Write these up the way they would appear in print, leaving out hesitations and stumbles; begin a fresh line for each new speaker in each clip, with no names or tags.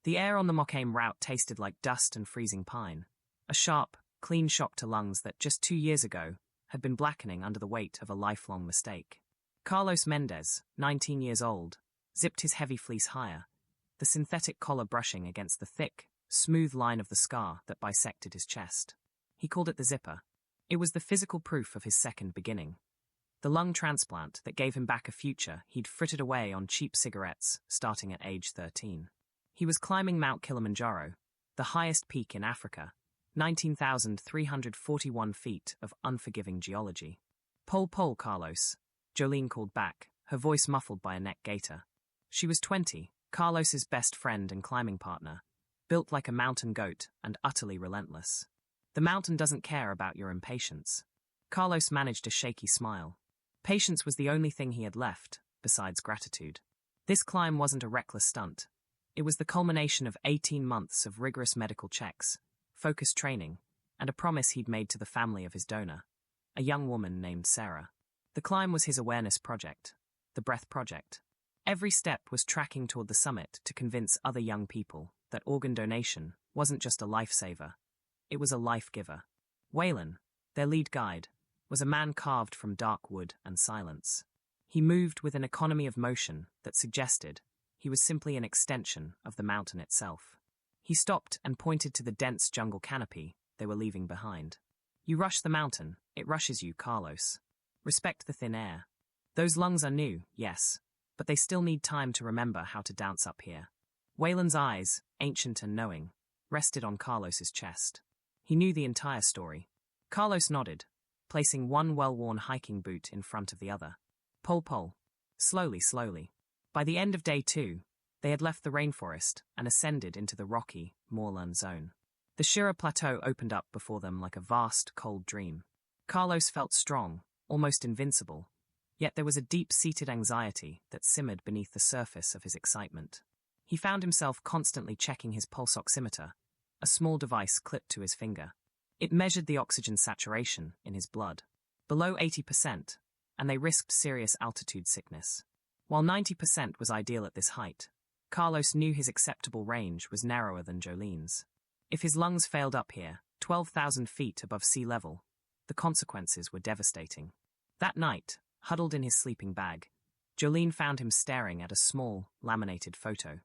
The air on the Mokaim route tasted like dust and freezing pine, a sharp, clean shock to lungs that just 2 years ago had been blackening under the weight of a lifelong mistake. Carlos Mendez, 19 years old, zipped his heavy fleece higher, the synthetic collar brushing against the thick, smooth line of the scar that bisected his chest. He called it the zipper. It was the physical proof of his second beginning. The lung transplant that gave him back a future he'd frittered away on cheap cigarettes starting at age 13. He was climbing Mount Kilimanjaro, the highest peak in Africa, 19,341 feet of unforgiving geology. Pole, Carlos, Jolene called back, her voice muffled by a neck gaiter. She was 20, Carlos's best friend and climbing partner, built like a mountain goat and utterly relentless. The mountain doesn't care about your impatience. Carlos managed a shaky smile. Patience was the only thing he had left, besides gratitude. This climb wasn't a reckless stunt. It was the culmination of 18 months of rigorous medical checks, focused training, and a promise he'd made to the family of his donor, a young woman named Sarah. The climb was his awareness project, the breath project. Every step was tracking toward the summit to convince other young people that organ donation wasn't just a lifesaver, it was a life-giver. Waylon, their lead guide, was a man carved from dark wood and silence. He moved with an economy of motion that suggested he was simply an extension of the mountain itself. He stopped and pointed to the dense jungle canopy they were leaving behind. You rush the mountain, it rushes you, Carlos. Respect the thin air. Those lungs are new, yes, but they still need time to remember how to dance up here. Waylon's eyes, ancient and knowing, rested on Carlos's chest. He knew the entire story. Carlos nodded, placing one well-worn hiking boot in front of the other. Pole. Slowly. By the end of day 2, they had left the rainforest and ascended into the rocky, moorland zone. The Shira Plateau opened up before them like a vast, cold dream. Carlos felt strong, almost invincible, yet there was a deep-seated anxiety that simmered beneath the surface of his excitement. He found himself constantly checking his pulse oximeter, a small device clipped to his finger. It measured the oxygen saturation in his blood. Below 80%, and they risked serious altitude sickness. While 90% was ideal at this height, Carlos knew his acceptable range was narrower than Jolene's. If his lungs failed up here, 12,000 feet above sea level, the consequences were devastating. That night, huddled in his sleeping bag, Jolene found him staring at a small, laminated photo.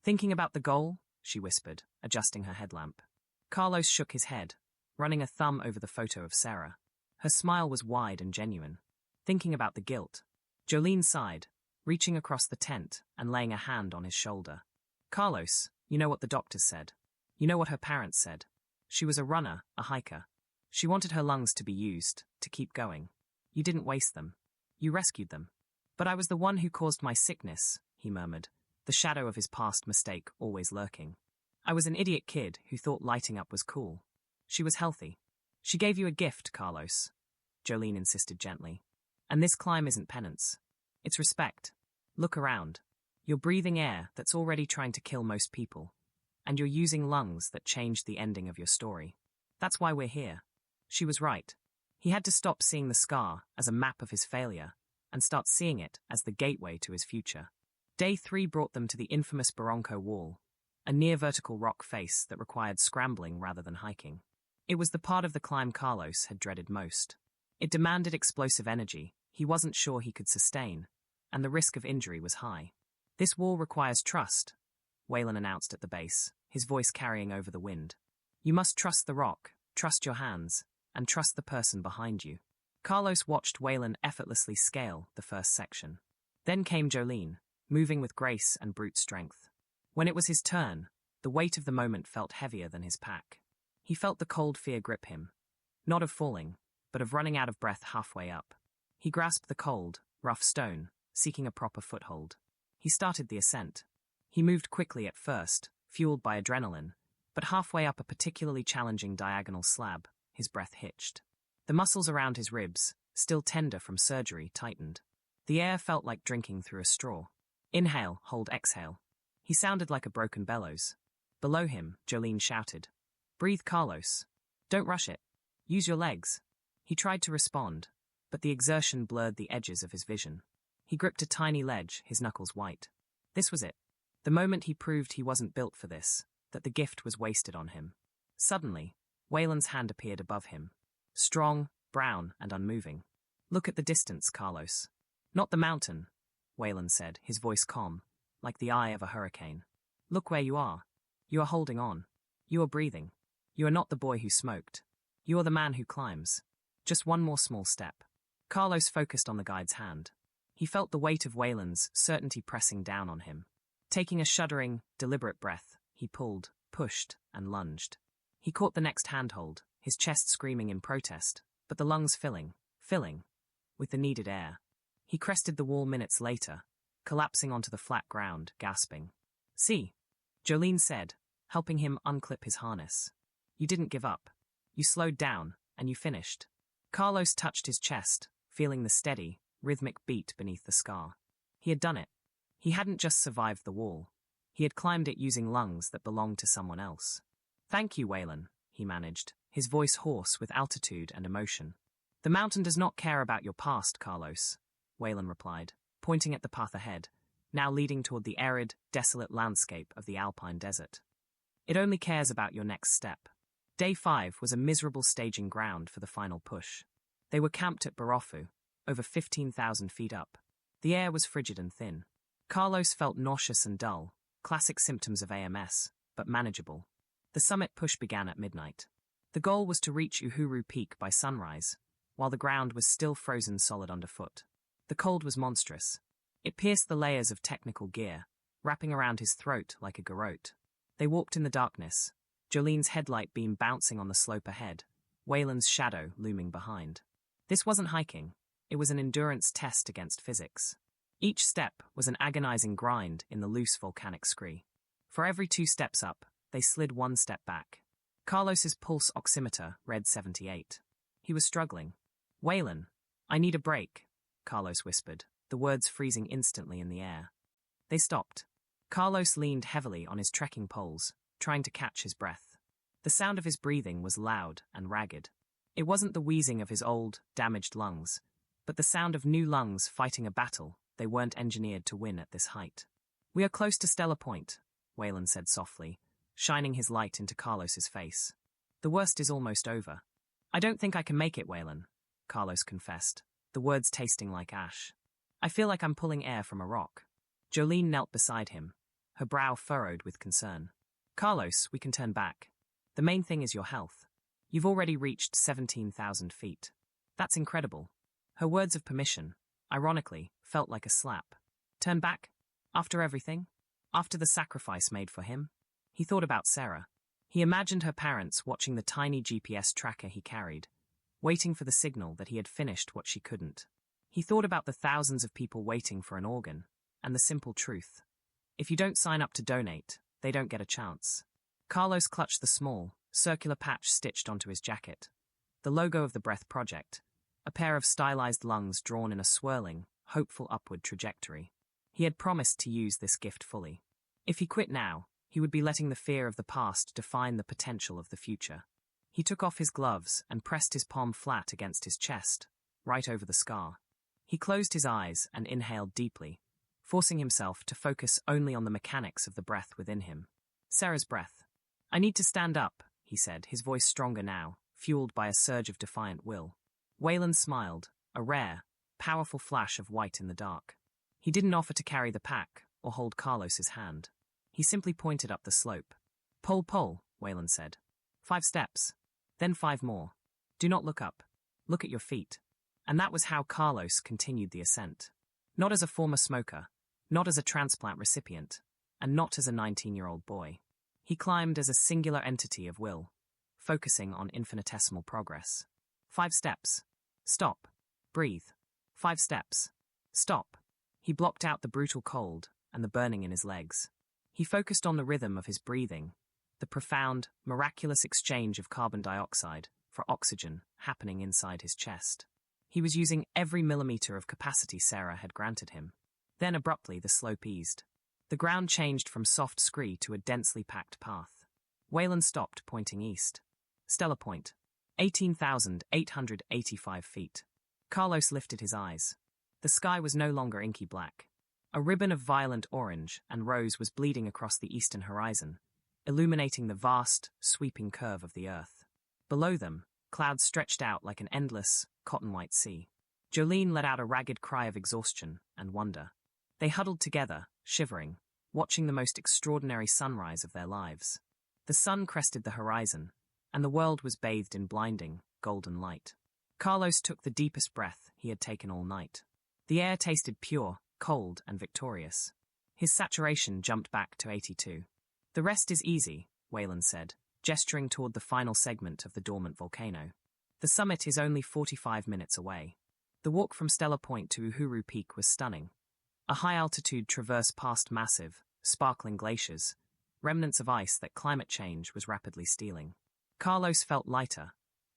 Thinking about the goal? She whispered, adjusting her headlamp. Carlos shook his head, running a thumb over the photo of Sarah. Her smile was wide and genuine. Thinking about the guilt. Jolene sighed, reaching across the tent and laying a hand on his shoulder. Carlos, you know what the doctors said. You know what her parents said. She was a runner, a hiker. She wanted her lungs to be used, to keep going. You didn't waste them. You rescued them. But I was the one who caused my sickness, he murmured, the shadow of his past mistake always lurking. I was an idiot kid who thought lighting up was cool. She was healthy. She gave you a gift, Carlos, Jolene insisted gently. And this climb isn't penance. It's respect. Look around. You're breathing air that's already trying to kill most people. And you're using lungs that changed the ending of your story. That's why we're here. She was right. He had to stop seeing the scar as a map of his failure and start seeing it as the gateway to his future. Day 3 brought them to the infamous Barranco Wall, a near-vertical rock face that required scrambling rather than hiking. It was the part of the climb Carlos had dreaded most. It demanded explosive energy he wasn't sure he could sustain, and the risk of injury was high. This wall requires trust, Waylon announced at the base, his voice carrying over the wind. You must trust the rock, trust your hands, and trust the person behind you. Carlos watched Waylon effortlessly scale the first section. Then came Jolene, moving with grace and brute strength. When it was his turn, the weight of the moment felt heavier than his pack. He felt the cold fear grip him, not of falling, but of running out of breath halfway up. He grasped the cold, rough stone, seeking a proper foothold. He started the ascent. He moved quickly at first, fueled by adrenaline, but halfway up a particularly challenging diagonal slab, his breath hitched. The muscles around his ribs, still tender from surgery, tightened. The air felt like drinking through a straw. Inhale, hold, exhale. He sounded like a broken bellows. Below him, Jolene shouted, Breathe, Carlos. Don't rush it. Use your legs. He tried to respond, but the exertion blurred the edges of his vision. He gripped a tiny ledge, his knuckles white. This was it. The moment he proved he wasn't built for this, that the gift was wasted on him. Suddenly, Waylon's hand appeared above him. Strong, brown, and unmoving. Look at the distance, Carlos. Not the mountain, Waylon said, his voice calm, like the eye of a hurricane. Look where you are. You are holding on. You are breathing. You are not the boy who smoked. You are the man who climbs. Just one more small step. Carlos focused on the guide's hand. He felt the weight of Waylon's certainty pressing down on him. Taking a shuddering, deliberate breath, he pulled, pushed, and lunged. He caught the next handhold, his chest screaming in protest, but the lungs filling, with the needed air. He crested the wall minutes later, collapsing onto the flat ground, gasping. See, Jolene said, helping him unclip his harness. You didn't give up. You slowed down, and you finished. Carlos touched his chest, feeling the steady, rhythmic beat beneath the scar. He had done it. He hadn't just survived the wall. He had climbed it using lungs that belonged to someone else. Thank you, Waylon, he managed, his voice hoarse with altitude and emotion. The mountain does not care about your past, Carlos, Waylon replied, pointing at the path ahead, now leading toward the arid, desolate landscape of the Alpine desert. It only cares about your next step. Day 5 was a miserable staging ground for the final push. They were camped at Barofu, over 15,000 feet up. The air was frigid and thin. Carlos felt nauseous and dull, classic symptoms of AMS, but manageable. The summit push began at midnight. The goal was to reach Uhuru Peak by sunrise, while the ground was still frozen solid underfoot. The cold was monstrous. It pierced the layers of technical gear, wrapping around his throat like a garrote. They walked in the darkness, Jolene's headlight beam bouncing on the slope ahead, Waylon's shadow looming behind. This wasn't hiking, it was an endurance test against physics. Each step was an agonizing grind in the loose volcanic scree. For every 2 steps up, they slid 1 step back. Carlos's pulse oximeter read 78. He was struggling. Waylon, I need a break, Carlos whispered, the words freezing instantly in the air. They stopped. Carlos leaned heavily on his trekking poles, trying to catch his breath. The sound of his breathing was loud and ragged. It wasn't the wheezing of his old, damaged lungs, but the sound of new lungs fighting a battle they weren't engineered to win at this height. We are close to Stellar Point, Waylon said softly, shining his light into Carlos's face. The worst is almost over. I don't think I can make it, Waylon, Carlos confessed, the words tasting like ash. I feel like I'm pulling air from a rock. Jolene knelt beside him, her brow furrowed with concern. Carlos, we can turn back. The main thing is your health. You've already reached 17,000 feet. That's incredible. Her words of permission, ironically, felt like a slap. Turn back? After everything? After the sacrifice made for him? He thought about Sarah. He imagined her parents watching the tiny GPS tracker he carried, waiting for the signal that he had finished what she couldn't. He thought about the thousands of people waiting for an organ, and the simple truth. If you don't sign up to donate, they don't get a chance. Carlos clutched the small, circular patch stitched onto his jacket. The logo of the Breath Project, a pair of stylized lungs drawn in a swirling, hopeful upward trajectory. He had promised to use this gift fully. If he quit now, he would be letting the fear of the past define the potential of the future. He took off his gloves and pressed his palm flat against his chest, right over the scar. He closed his eyes and inhaled deeply, forcing himself to focus only on the mechanics of the breath within him. Sarah's breath. I need to stand up, he said, his voice stronger now, fueled by a surge of defiant will. Waylon smiled, a rare, powerful flash of white in the dark. He didn't offer to carry the pack or hold Carlos's hand. He simply pointed up the slope. Pole, Waylon said. 5 steps. Then 5 more. Do not look up. Look at your feet. And that was how Carlos continued the ascent. Not as a former smoker, not as a transplant recipient, and not as a 19-year-old boy. He climbed as a singular entity of will, focusing on infinitesimal progress. 5 steps. Stop. Breathe. 5 steps. Stop. He blocked out the brutal cold and the burning in his legs. He focused on the rhythm of his breathing, the profound, miraculous exchange of carbon dioxide for oxygen happening inside his chest. He was using every millimeter of capacity Sarah had granted him. Then abruptly the slope eased. The ground changed from soft scree to a densely packed path. Waylon stopped, pointing east. Stellar Point. 18,885 feet. Carlos lifted his eyes. The sky was no longer inky black. A ribbon of violent orange and rose was bleeding across the eastern horizon, illuminating the vast, sweeping curve of the earth. Below them, clouds stretched out like an endless, cotton-white sea. Jolene let out a ragged cry of exhaustion and wonder. They huddled together, shivering, watching the most extraordinary sunrise of their lives. The sun crested the horizon, and the world was bathed in blinding, golden light. Carlos took the deepest breath he had taken all night. The air tasted pure, cold, and victorious. His saturation jumped back to 82. The rest is easy, Wayland said, gesturing toward the final segment of the dormant volcano. The summit is only 45 minutes away. The walk from Stellar Point to Uhuru Peak was stunning. A high-altitude traverse past massive, sparkling glaciers, remnants of ice that climate change was rapidly stealing. Carlos felt lighter,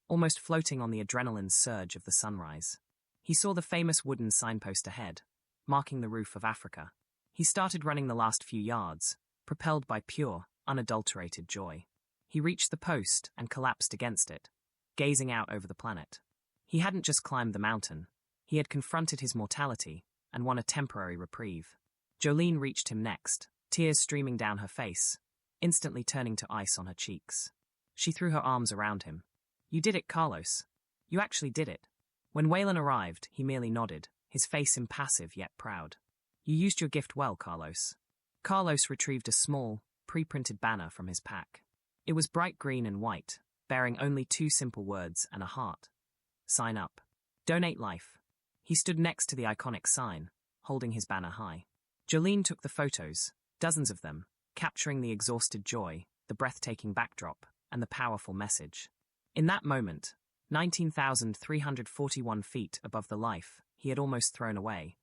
almost floating on the adrenaline surge of the sunrise. He saw the famous wooden signpost ahead, marking the roof of Africa. He started running the last few yards, propelled by pure, unadulterated joy. He reached the post and collapsed against it, gazing out over the planet. He hadn't just climbed the mountain, he had confronted his mortality and won a temporary reprieve. Jolene reached him next, tears streaming down her face, instantly turning to ice on her cheeks. She threw her arms around him. "You did it, Carlos. You actually did it." When Wayland arrived, he merely nodded, his face impassive yet proud. "You used your gift well, Carlos." Carlos retrieved a small, pre-printed banner from his pack. It was bright green and white, bearing only two simple words and a heart. Sign up. Donate life. He stood next to the iconic sign, holding his banner high. Jolene took the photos, dozens of them, capturing the exhausted joy, the breathtaking backdrop, and the powerful message. In that moment, 19,341 feet above the life he had almost thrown away,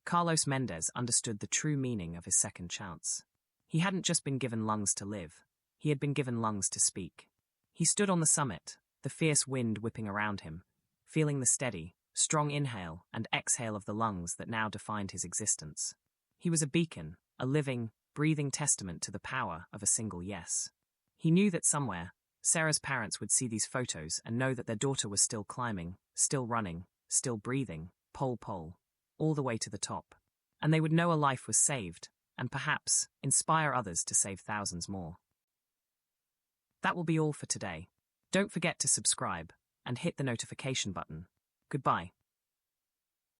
Carlos Mendez understood the true meaning of his second chance. He hadn't just been given lungs to live, he had been given lungs to speak. He stood on the summit, the fierce wind whipping around him, feeling the steady, strong inhale and exhale of the lungs that now defined his existence. He was a beacon, a living, breathing testament to the power of a single yes. He knew that somewhere, Sarah's parents would see these photos and know that their daughter was still climbing, still running, still breathing, pole, all the way to the top. And they would know a life was saved, and perhaps inspire others to save thousands more. That will be all for today. Don't forget to subscribe and hit the notification button. Goodbye.